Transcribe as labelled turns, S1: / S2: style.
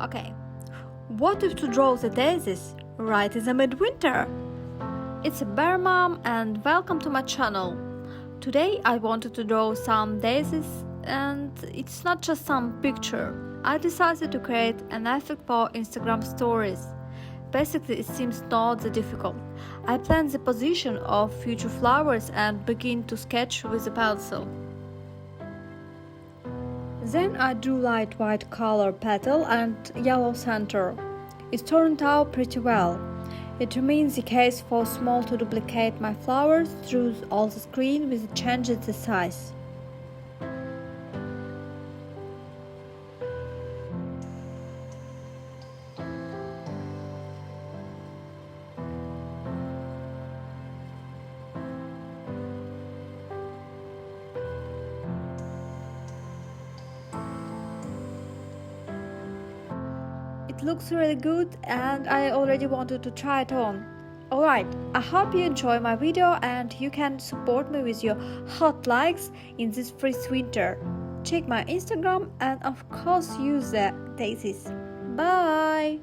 S1: Okay, what if to draw the daisies right in the midwinter? It's a bear mom and welcome to my channel. Today I wanted to draw some daisies and it's not just some picture. I decided to create an effect for Instagram stories. Basically it seems not that difficult. I plan the position of future flowers and begin to sketch with a pencil. Then I drew light white color petal and yellow center. It turned out pretty well. It remains the case for small to duplicate my flowers through all the screen with changes the size. It looks really good and I already wanted to try it on. Alright, I hope you enjoy my video and you can support me with your hot likes in this freeze winter. Check my Instagram and of course use the daisies. Bye!